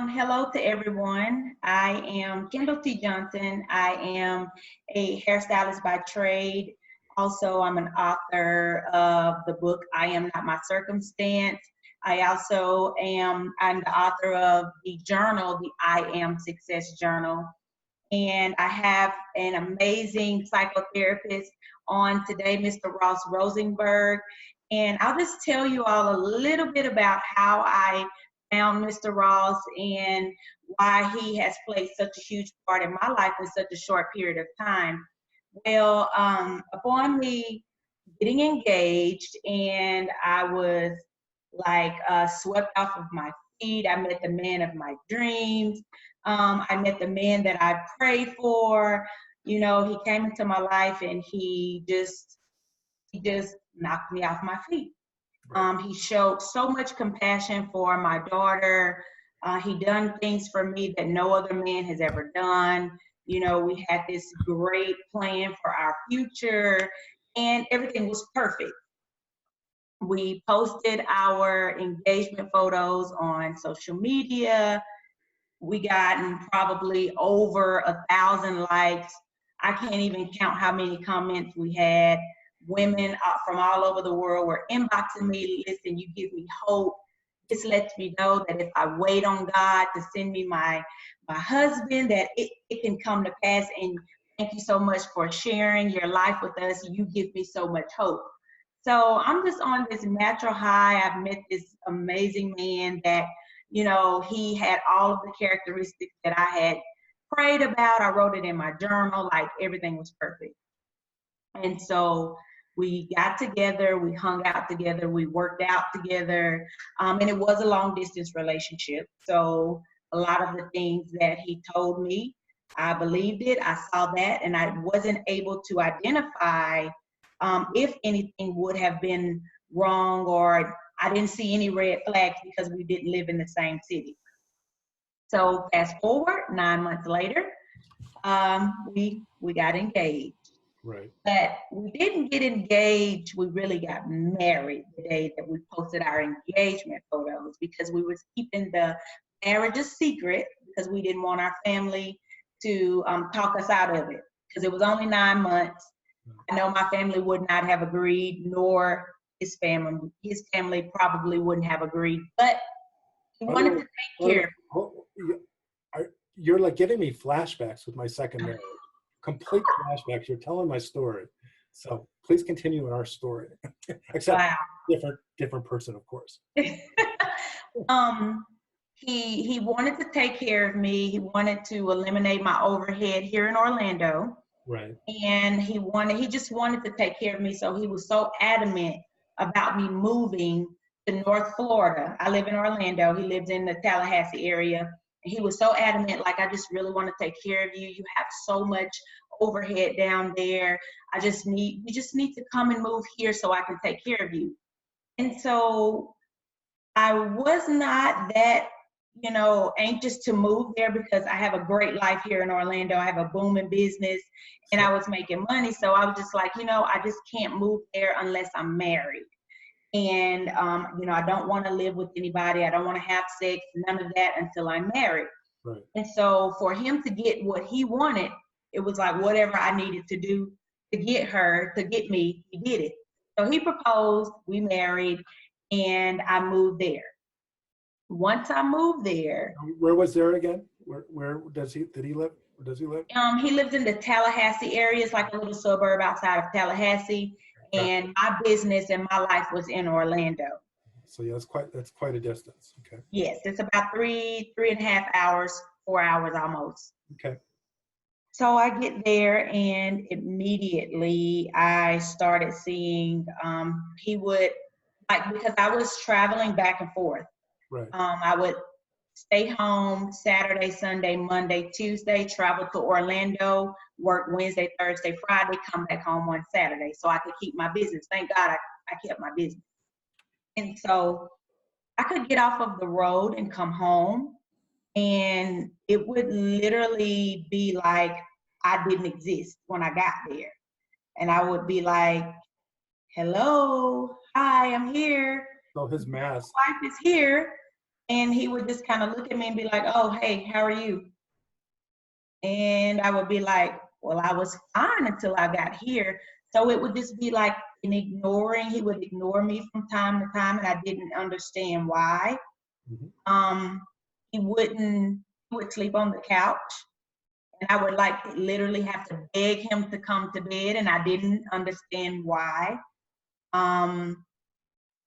Hello to everyone. I am Kendall T. Johnson. I am a hairstylist by trade. Also, I'm an author of the book, I Am Not My Circumstance. I'm the author of the journal, the I Am Success Journal. And I have an amazing psychotherapist on today, Mr. Ross Rosenberg. And I'll just tell you all a little bit about how I found Mr. Ross and why he has played such a huge part in my life in such a short period of time. Well, upon me getting engaged, and I was like swept off of my feet. I met the man of my dreams. I met the man that I prayed for. You know, he came into my life and he just knocked me off my feet. He showed so much compassion for my daughter. He done things for me that no other man has ever done. You know, we had this great plan for our future and everything was perfect. We posted our engagement photos on social media. We gotten probably over 1,000 likes. I can't even count how many comments we had. Women from all over the world were inboxing me, listen, you give me hope. This lets me know that if I wait on God to send me my husband, that it can come to pass. And thank you so much for sharing your life with us. You give me so much hope. So I'm just on this natural high. I've met this amazing man that, you know, he had all of the characteristics that I had prayed about. I wrote it in my journal, like everything was perfect. And so we got together, we hung out together, we worked out together, and it was a long distance relationship. So a lot of the things that he told me, I believed it, I saw that, and I wasn't able to identify if anything would have been wrong, or I didn't see any red flags because we didn't live in the same city. So fast forward 9 months later, we got engaged. Right. But we didn't get engaged. We really got married the day that we posted our engagement photos, because we was keeping the marriage a secret because we didn't want our family to talk us out of it, because it was only 9 months. I know my family would not have agreed, nor his family. His family probably wouldn't have agreed, but he wanted to take care of me. You're like giving me flashbacks with my second marriage. Complete flashbacks. You're telling my story. So please continue in our story. Except different person, of course. He wanted to take care of me. He wanted to eliminate my overhead here in Orlando. Right. And he just wanted to take care of me. So he was so adamant about me moving to North Florida. I live in Orlando. He lives in the Tallahassee area. He was so adamant, like, I just really want to take care of you. You have so much overhead down there. You just need to come and move here so I can take care of you. And so I was not that, you know, anxious to move there because I have a great life here in Orlando. I have a booming business and I was making money. So I was just like, you know, I just can't move there unless I'm married. And, you know, I don't want to live with anybody. I don't want to have sex, none of that until I'm married. Right. And so for him to get what he wanted, it was like whatever I needed to do to get me, he did it. So he proposed, we married, and I moved there. Once I moved there. Where was there again? Where did he live? Where does he live? He lives in the Tallahassee area. It's like a little suburb outside of Tallahassee. And my business and my life was in Orlando. So yeah, that's quite a distance. Okay. Yes, it's about 3.5 hours, 4 hours almost. Okay. So I get there and immediately I started seeing he would, like, because I was traveling back and forth. Right. I would stay home Saturday, Sunday, Monday, Tuesday, travel to Orlando, work Wednesday, Thursday, Friday, come back home on Saturday so I could keep my business. Thank God I kept my business. And so I could get off of the road and come home, and it would literally be like I didn't exist when I got there. And I would be like, hello, hi, I'm here. So his mask. My wife is here. And he would just kind of look at me and be like, oh, hey, how are you? And I would be like, well, I was fine until I got here. So it would just be like an ignoring. He would ignore me from time to time, and I didn't understand why. Mm-hmm. He would sleep on the couch, and I would like literally have to beg him to come to bed, and I didn't understand why. And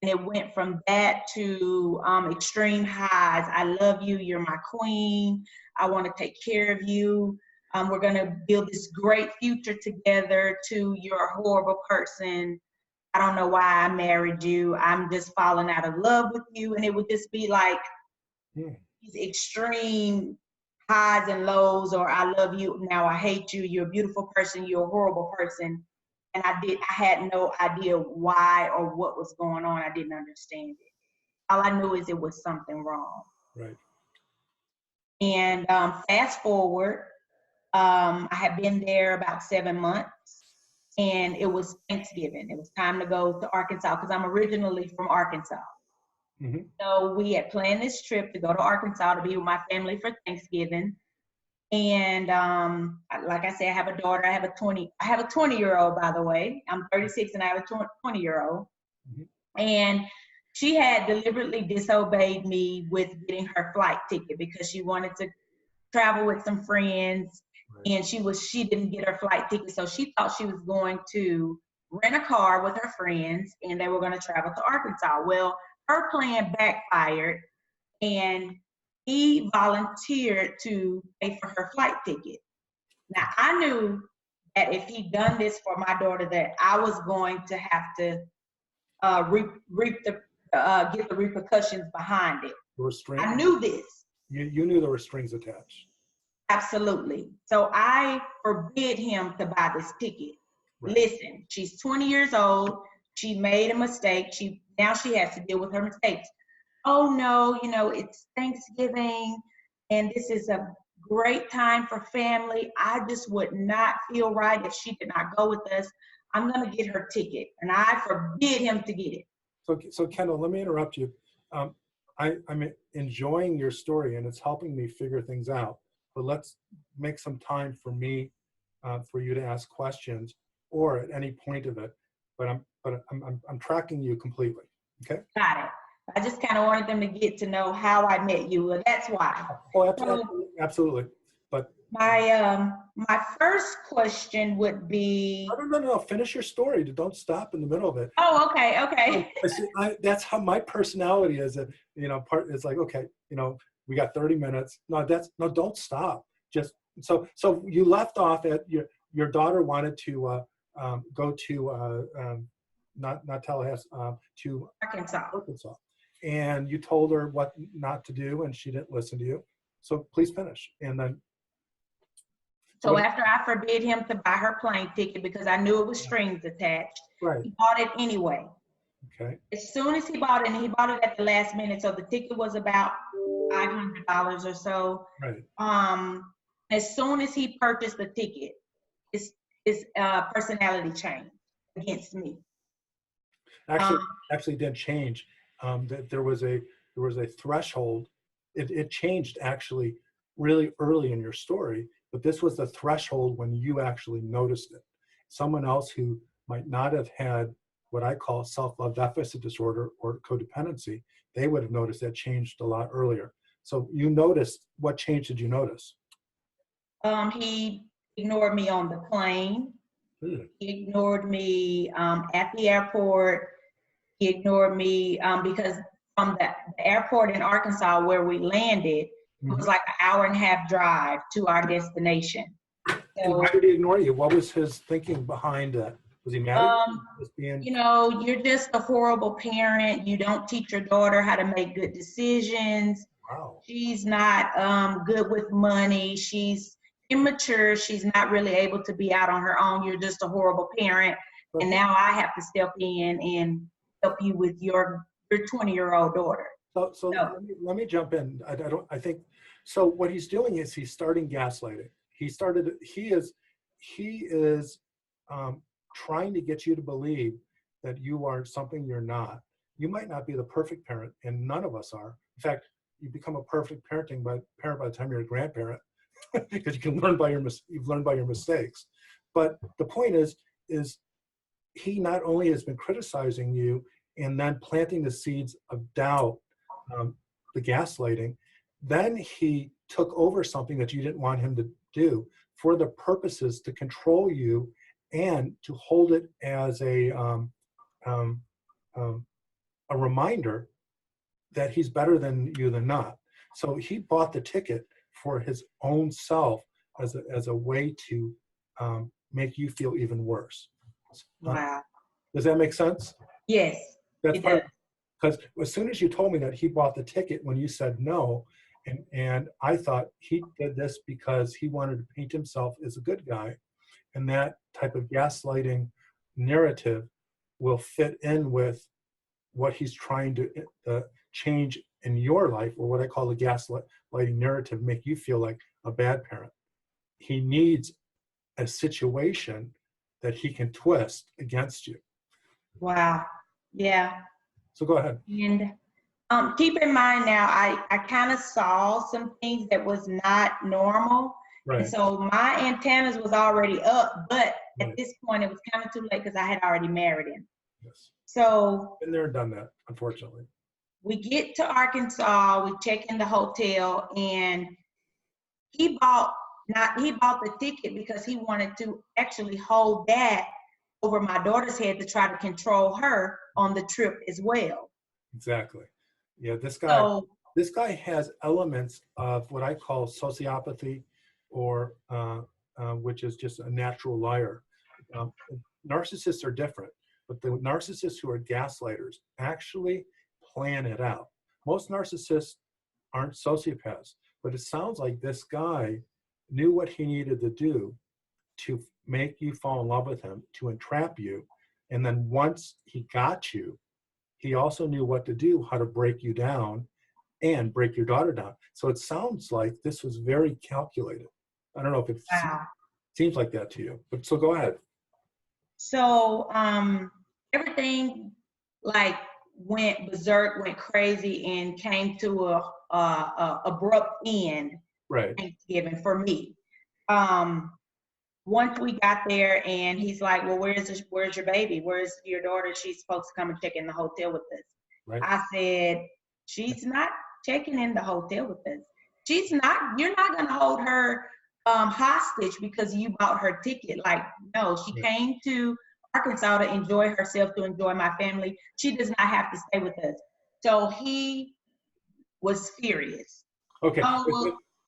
it went from that to extreme highs. I love you. You're my queen. I want to take care of you. We're going to build this great future together, to you're a horrible person. I don't know why I married you. I'm just falling out of love with you. And it would just be like these extreme highs and lows, or I love you, now I hate you, you're a beautiful person, you're a horrible person. And I had no idea why or what was going on. I didn't understand it. All I knew is it was something wrong. Right. And fast forward, I had been there about 7 months, and it was Thanksgiving. It was time to go to Arkansas because I'm originally from Arkansas. Mm-hmm. So we had planned this trip to go to Arkansas to be with my family for Thanksgiving. And like I said, I have a daughter. I have a 20-year-old, by the way. I'm 36 and I have a 20-year-old. Mm-hmm. And she had deliberately disobeyed me with getting her flight ticket because she wanted to travel with some friends. Right. And she didn't get her flight ticket. So she thought she was going to rent a car with her friends and they were going to travel to Arkansas. Well, her plan backfired, and he volunteered to pay for her flight ticket. Now, I knew that if he'd done this for my daughter, that I was going to have to get the repercussions behind it. I knew this. You knew there were strings attached. Absolutely. So I forbid him to buy this ticket. Right. Listen, she's 20 years old. She made a mistake. Now she has to deal with her mistakes. Oh no, it's Thanksgiving and this is a great time for family. I just would not feel right if she did not go with us. I'm going to get her ticket, and I forbid him to get it. So Kendall, let me interrupt you. I'm enjoying your story and it's helping me figure things out, but let's make some time for me, for you to ask questions or at any point of it, but I'm tracking you completely. Okay. Got it. I just kind of wanted them to get to know how I met you. Well, that's why. Oh, absolutely. But my first question would be. No. Finish your story. Don't stop in the middle of it. Oh, okay. That's how my personality is. That it's like, okay, we got 30 minutes. No, don't stop. Just so you left off at your daughter wanted to go to not Tallahassee, to Arkansas. And you told her what not to do, and she didn't listen to you. So please finish. And then. So after I forbid him to buy her plane ticket because I knew it was strings attached, right. He bought it anyway. Okay. As soon as he bought it, and he bought it at the last minute, so the ticket was about $500 or so. Right. As soon as he purchased the ticket, his personality changed against me. Actually did change. That there was a threshold. It changed actually really early in your story, but this was the threshold when you actually noticed it. Someone else who might not have had what I call self-love deficit disorder or codependency, they would have noticed that changed a lot earlier. So you noticed, what change did you notice? He ignored me on the plane. He ignored me at the airport. He ignored me because from the airport in Arkansas where we landed, it was like an hour-and-a-half drive to our destination. So, and why did he ignore you? What was his thinking behind that? Was he mad at you? You're just a horrible parent. You don't teach your daughter how to make good decisions. Wow. She's not good with money. She's immature. She's not really able to be out on her own. You're just a horrible parent. Okay. And now I have to step in and help you with your 20-year-old daughter. So let me jump in. I think so. What he's doing is he's starting gaslighting. He is trying to get you to believe that you are something you're not. You might not be the perfect parent, and none of us are. In fact, you become a perfect parent by the time you're a grandparent, because you can learn by you've learned by your mistakes. But the point is he not only has been criticizing you and then planting the seeds of doubt, the gaslighting, then he took over something that you didn't want him to do for the purposes to control you and to hold it as a reminder that he's better than you than not. So he bought the ticket for his own self as a way to make you feel even worse. Wow. Does that make sense? Yes. That's part, because as soon as you told me that he bought the ticket when you said no, and I thought he did this because he wanted to paint himself as a good guy, and that type of gaslighting narrative will fit in with what he's trying to change in your life, or what I call the gaslighting narrative, make you feel like a bad parent. He needs a situation that he can twist against you. Wow. Yeah. So go ahead. And keep in mind now, I kind of saw some things that was not normal. Right. And so my antennas was already up, but Right. at this point it was kind of too late because I had already married him. Yes. So Been there and done that, unfortunately. we get to Arkansas, we check in the hotel, and he bought the ticket because he wanted to actually hold that over my daughter's head to try to control her on the trip as well. Exactly. Yeah, this guy has elements of what I call sociopathy, or which is just a natural liar. Narcissists are different, but the narcissists who are gaslighters actually plan it out. Most narcissists aren't sociopaths, but it sounds like this guy knew what he needed to do to make you fall in love with him, to entrap you. And then once he got you, he also knew what to do, how to break you down and break your daughter down. So it sounds like this was very calculated. I don't know if it seems like that to you, but so go ahead. So everything like went berserk, went crazy, and came to a abrupt end. Right. Thanksgiving for me. Once we got there, and he's like, "Well, where's your baby? Where's your daughter? She's supposed to come and check in the hotel with us." Right. I said, "She's not checking in the hotel with us. She's not. You're not going to hold her hostage because you bought her ticket. Like, no, she came to Arkansas to enjoy herself, to enjoy my family. She does not have to stay with us." So he was furious. Okay.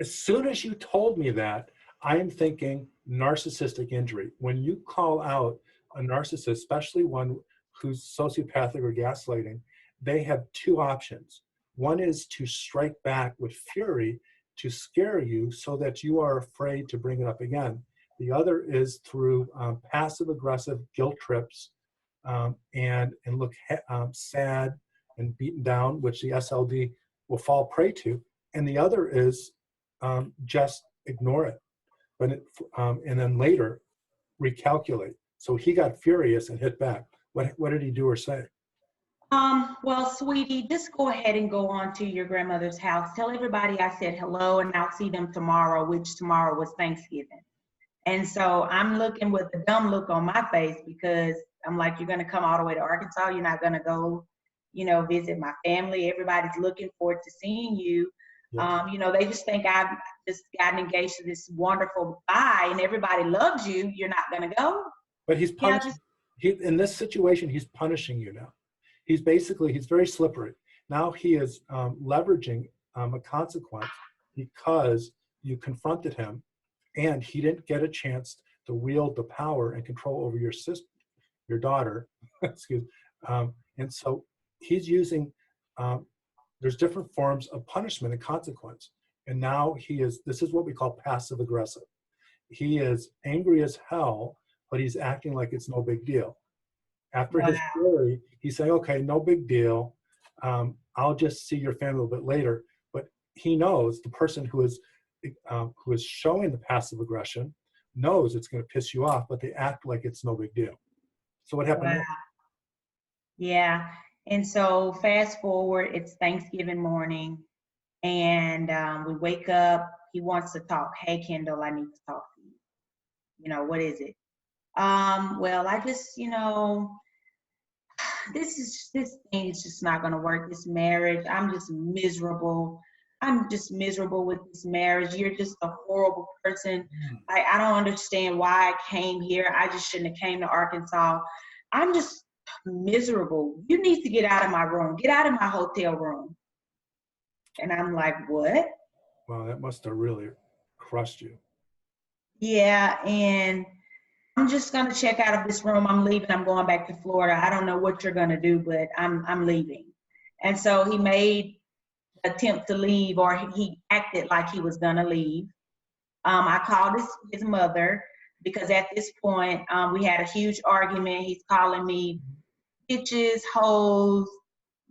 As soon as you told me that, I'm thinking narcissistic injury. When you call out a narcissist, especially one who's sociopathic or gaslighting, they have two options. One is to strike back with fury to scare you so that you are afraid to bring it up again. The other is through passive-aggressive guilt trips and look sad and beaten down, which the SLD will fall prey to. And the other is just ignore it, but and then later recalculate. So he got furious and hit back. What did he do or say? Well, sweetie, just go ahead and go on to your grandmother's house. Tell everybody I said hello, and I'll see them tomorrow, which tomorrow was Thanksgiving. And so I'm looking with a dumb look on my face because I'm like, you're going to come all the way to Arkansas. You're not going to go, visit my family. Everybody's looking forward to seeing you. Yeah. They just think I've just gotten engaged to this wonderful guy and everybody loves you. You're not going to go. But he's punishing. In this situation, he's punishing you now. He's very slippery. Now he is leveraging a consequence because you confronted him and he didn't get a chance to wield the power and control over your sister, your daughter, excuse me. And so he's using, there's different forms of punishment and consequence. And now this is what we call passive aggressive. He is angry as hell, but he's acting like it's no big deal. After his fury, he's saying, okay, no big deal. I'll just see your family a little bit later. But he knows the person who is showing the passive aggression knows it's going to piss you off, but they act like it's no big deal. So what happened next? Yeah. And so fast forward, it's Thanksgiving morning. And we wake up. He wants to talk. Hey, Kendall, I need to talk to you. You know, what is it? Well, I just, this thing is just not going to work. This marriage, I'm just miserable. I'm just miserable with this marriage. You're just a horrible person. I don't understand why I came here. I just shouldn't have came to Arkansas. I'm just miserable. You need to get out of my room. Get out of my hotel room. And I'm like, what? Wow, that must have really crushed you. Yeah, and I'm just gonna check out of this room. I'm leaving. I'm going back to Florida. I don't know what you're gonna do, but I'm leaving. And so he made an attempt to leave, or he acted like he was gonna leave. I called his mother because at this point we had a huge argument. He's calling me bitches, hoes,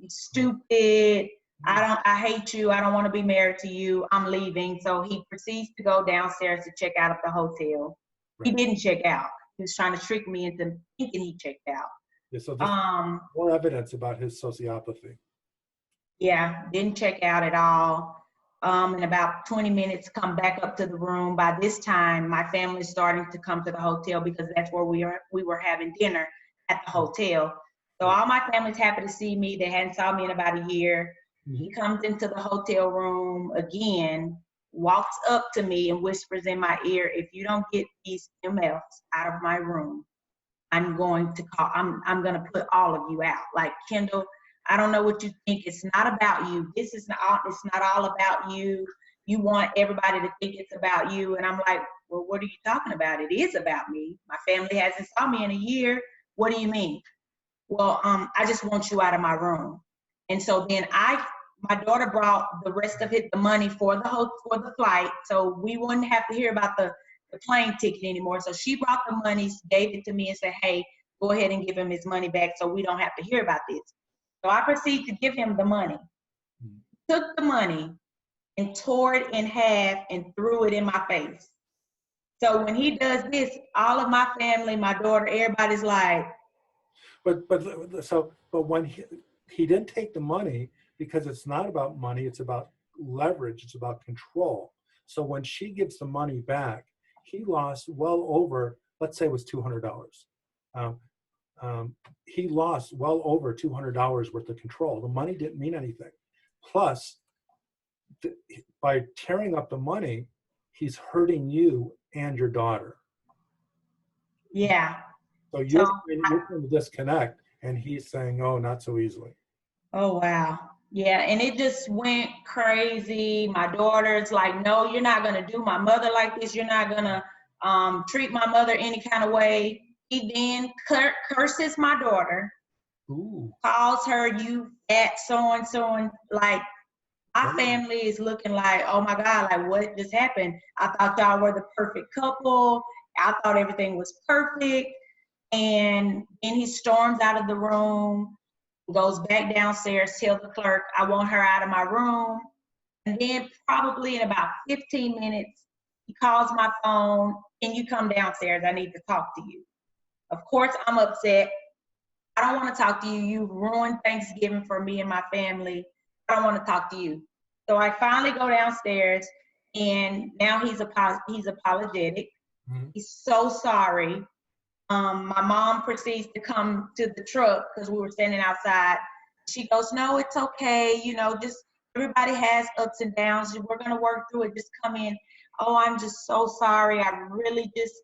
stupid. I hate you. I don't want to be married to you. I'm leaving. So he proceeds to go downstairs to check out of the hotel. Right. He didn't check out. He was trying to trick me into thinking he checked out. Yeah, so there's more evidence about his sociopathy. Yeah, didn't check out at all. In about 20 minutes, come back up to the room. By this time, my family's starting to come to the hotel because that's where we were having dinner at the hotel. So all my family's happy to see me. They hadn't saw me in about a year. He comes into the hotel room again, walks up to me and whispers in my ear, if you don't get these MFs out of my room, I'm going to put all of you out. Like, Kendall, I don't know what you think. It's not about you. It's not all about you. You want everybody to think it's about you. And I'm like, well, what are you talking about? It is about me. My family hasn't saw me in a year. What do you mean? Well, I just want you out of my room. And so then my daughter brought the rest of the money for the flight, so we wouldn't have to hear about the plane ticket anymore. So she brought the money, gave it to me, and said, hey, go ahead and give him his money back so we don't have to hear about this. So I proceeded to give him the money. Took the money and tore it in half and threw it in my face. So when he does this, all of my family, my daughter, everybody's like. But when he didn't take the money, because it's not about money, it's about leverage, it's about control. So when she gives the money back, he lost well over, let's say it was $200. He lost well over $200 worth of control. The money didn't mean anything. Plus, by tearing up the money, he's hurting you and your daughter. Yeah. So you're going to disconnect, and he's saying, oh, not so easily. Oh, wow. Yeah, and it just went crazy. My daughter's like, no, you're not going to do my mother like this. You're not going to treat my mother any kind of way. He then curses my daughter. Ooh. Calls her, you fat so-and-so. And like, my family is looking like, oh, my God, like, what just happened? I thought y'all were the perfect couple. I thought everything was perfect. And then he storms out of the room, goes back downstairs, tells the clerk, I want her out of my room. And then probably in about 15 minutes, he calls my phone, can you come downstairs? I need to talk to you. Of course, I'm upset. I don't want to talk to you. You ruined Thanksgiving for me and my family. I don't want to talk to you. So I finally go downstairs, and now he's apologetic. Mm-hmm. He's so sorry. My mom proceeds to come to the truck because we were standing outside. She goes, no, it's okay. You know, just everybody has ups and downs. We're going to work through it. Just come in. Oh, I'm just so sorry. I really just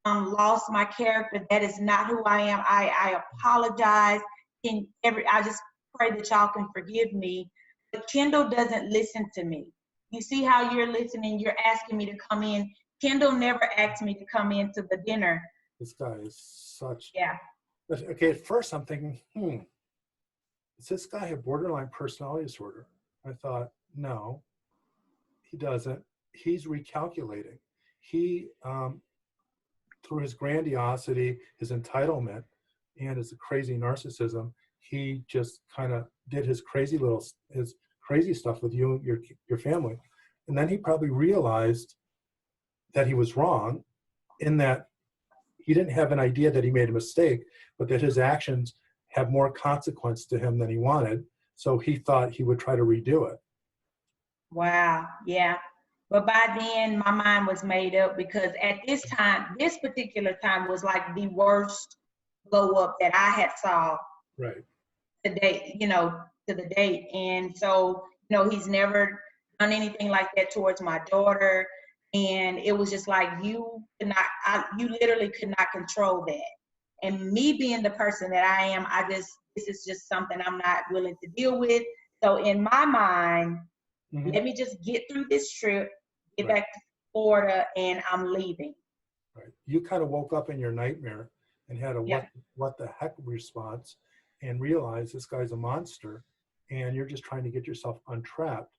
lost my character. That is not who I am. I apologize. I just pray that y'all can forgive me. But Kendall doesn't listen to me. You see how you're listening? You're asking me to come in. Kendall never asked me to come in to the dinner. This guy is such. Yeah. Okay, at first I'm thinking, does this guy have borderline personality disorder? I thought, no, he doesn't. He's recalculating. He, through his grandiosity, his entitlement, and his crazy narcissism, he just kind of did his crazy stuff with you and your family. And then he probably realized that he was wrong, in that he didn't have an idea that he made a mistake, but that his actions have more consequence to him than he wanted. So he thought he would try to redo it. Wow. Yeah. But by then my mind was made up, because at this time, this particular time was like the worst blow up that I had saw Right. to date, to the date. And so, he's never done anything like that towards my daughter. And it was just like, you literally could not control that. And me being the person that I am, this is just something I'm not willing to deal with. So in my mind, let me just get through this trip, get back to Florida, and I'm leaving. Right. You kind of woke up in your nightmare and had a Yeah. what the heck response, and realized this guy's a monster, and you're just trying to get yourself untrapped.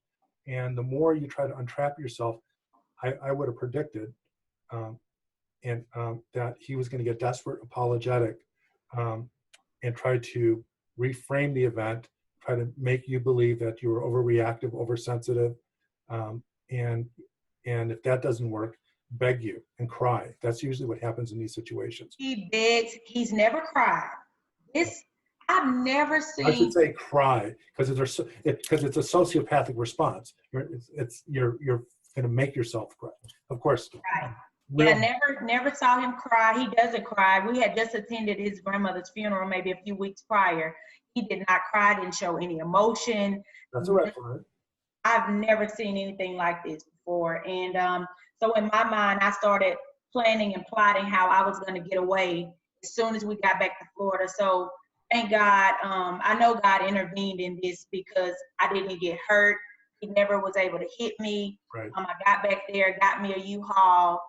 And the more you try to untrap yourself, I would have predicted that he was going to get desperate, apologetic, and try to reframe the event, try to make you believe that you were overreactive, oversensitive, and if that doesn't work, beg you and cry. That's usually what happens in these situations. He begs. He's never cried. I've never seen. I should say cry, because it's a sociopathic response. You're going to make yourself cry. Of course. Right. Yeah, never saw him cry. He doesn't cry. We had just attended his grandmother's funeral maybe a few weeks prior. He did not cry, didn't show any emotion. That's a red flag. I've never seen anything like this before. And so in my mind, I started planning and plotting how I was going to get away as soon as we got back to Florida. So thank God, I know God intervened in this, because I didn't get hurt. He never was able to hit me. Right. I got back there, got me a U-Haul,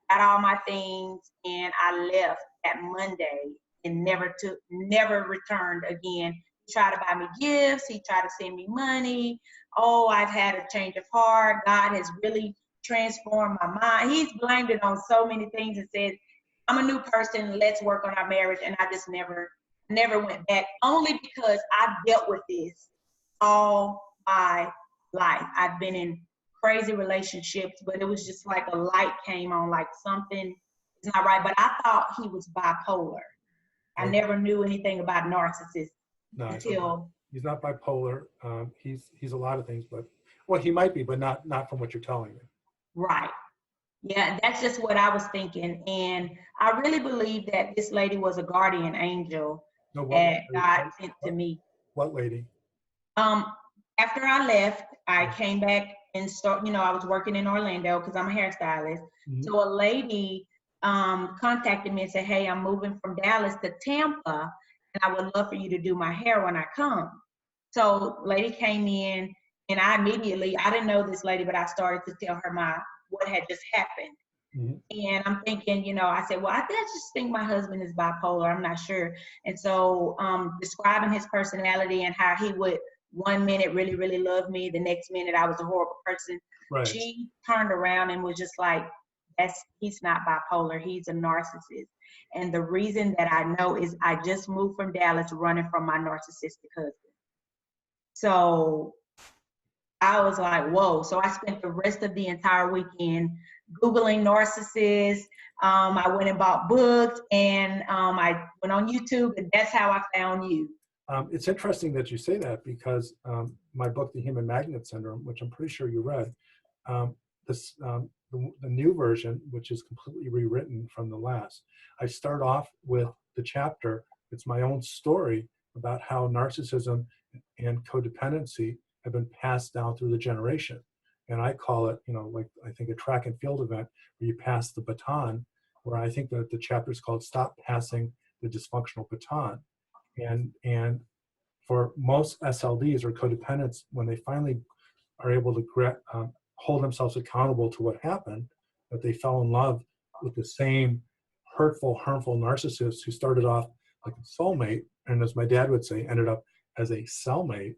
got all my things, and I left that Monday and never returned again. He tried to buy me gifts. He tried to send me money. Oh, I've had a change of heart. God has really transformed my mind. He's blamed it on so many things and said, I'm a new person. Let's work on our marriage. And I just never went back, only because I've dealt with this all my life. I've been in crazy relationships, but it was just like a light came on, like something is not right. But I thought he was bipolar. I never knew anything about narcissists until. He's not bipolar. He's a lot of things, but he might be, but not from what you're telling me. Right. Yeah, that's just what I was thinking. And I really believe that this lady was a guardian angel that God sent to me. What lady? After I left, I came back and I was working in Orlando because I'm a hairstylist. Mm-hmm. So a lady contacted me and said, hey, I'm moving from Dallas to Tampa, and I would love for you to do my hair when I come. So lady came in, and I didn't know this lady, but I started to tell her what had just happened. Mm-hmm. And I'm thinking, I said, well, I just think my husband is bipolar. I'm not sure. And so describing his personality and how he would 1 minute really, really love me, the next minute I was a horrible person. Right. She turned around and was just like, he's not bipolar, he's a narcissist. And the reason that I know is I just moved from Dallas running from my narcissistic husband. So I was like, whoa. So I spent the rest of the entire weekend Googling narcissists. I went and bought books, and I went on YouTube, and that's how I found you. It's interesting that you say that, because my book, The Human Magnet Syndrome, which I'm pretty sure you read, the new version, which is completely rewritten from the last, I start off with the chapter. It's my own story about how narcissism and codependency have been passed down through the generation. And I call it, like I think a track and field event where you pass the baton, where I think that the chapter is called Stop Passing the Dysfunctional Baton. And for most SLDs or codependents, when they finally are able to hold themselves accountable to what happened, that they fell in love with the same hurtful, harmful narcissist who started off like a soulmate, and as my dad would say, ended up as a cellmate.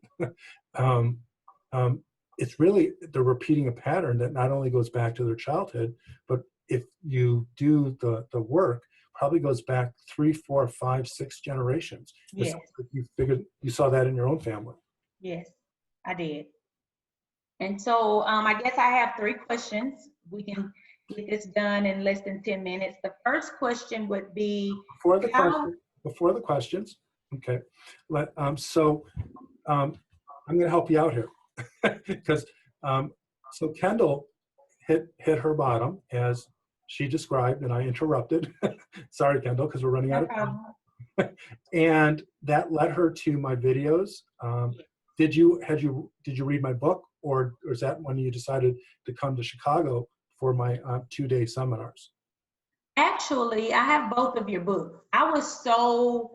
It's really, they're repeating a pattern that not only goes back to their childhood, but if you do the work, probably goes back 3, 4, 5, 6 generations. Yes. You saw that in your own family. Yes, I did. And so I guess I have 3 questions. We can get this done in less than 10 minutes. The first question would be before the questions. Okay. I'm going to help you out here because So Kendall hit her bottom as she described, and I interrupted. Sorry, Kendall, because we're running out of time. And that led her to my videos. Did you read my book, or is that when you decided to come to Chicago for my 2-day seminars? Actually, I have both of your books. I was so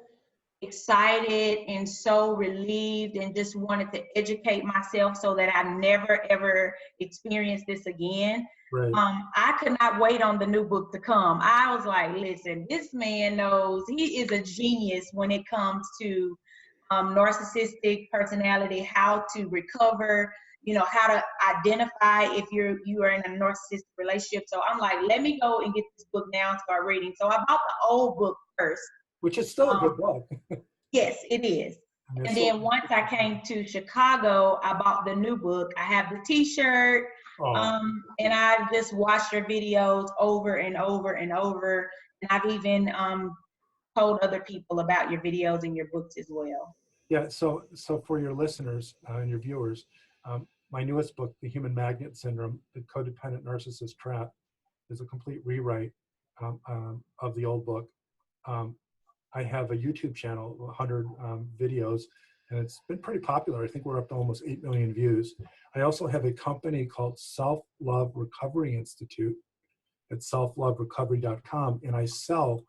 excited and so relieved and just wanted to educate myself so that I never ever experience this again. Right. I could not wait on the new book to come. I was like, listen, this man knows, he is a genius when it comes to narcissistic personality, how to recover, you know, how to identify if you are in a narcissistic relationship. So I'm like, let me go and get this book now and start reading. So I bought the old book first. Which is still a good book. Yes, it is. And then once I came to Chicago, I bought the new book. I have the t-shirt, and I just watched your videos over and over and over. And I've even told other people about your videos and your books as well. Yeah, so for your listeners and your viewers, my newest book, The Human Magnet Syndrome, The Codependent Narcissist Trap, is a complete rewrite of the old book. I have a YouTube channel, 100 videos, and it's been pretty popular. I think we're up to almost 8 million views. I also have a company called Self-Love Recovery Institute at selfloverecovery.com, and I sell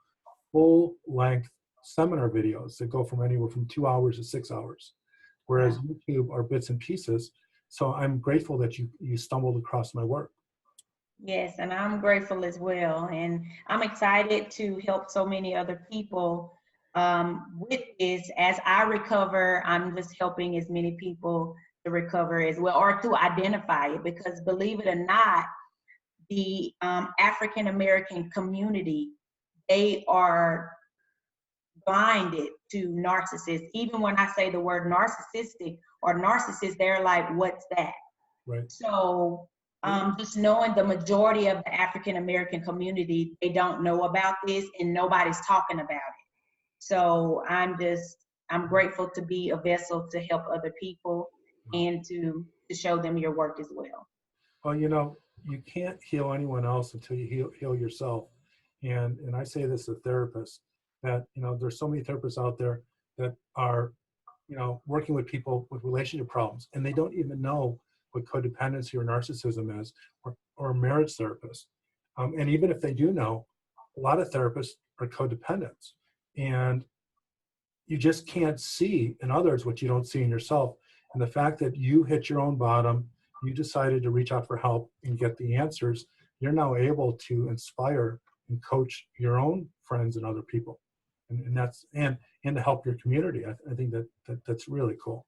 full-length seminar videos that go from anywhere from 2 hours to 6 hours, whereas YouTube are bits and pieces. So I'm grateful that you stumbled across my work. Yes, and I'm grateful as well. And I'm excited to help so many other people with this. As I recover, I'm just helping as many people to recover as well, or to identify it, because believe it or not, the African American community, they are blinded to narcissists. Even when I say the word narcissistic or narcissist, they're like, what's that? Right. So just knowing the majority of the African American community, they don't know about this and nobody's talking about it. So I'm grateful to be a vessel to help other people and to show them your work as well. Well, you know, you can't heal anyone else until you heal yourself. And I say this as a therapist, that, you know, there's so many therapists out there that are, you know, working with people with relationship problems, and they don't even know what codependency or narcissism is, or a marriage therapist. And even if they do know, a lot of therapists are codependents. And you just can't see in others what you don't see in yourself. And the fact that you hit your own bottom, you decided to reach out for help and get the answers, you're now able to inspire and coach your own friends and other people. And to help your community. I think that's really cool.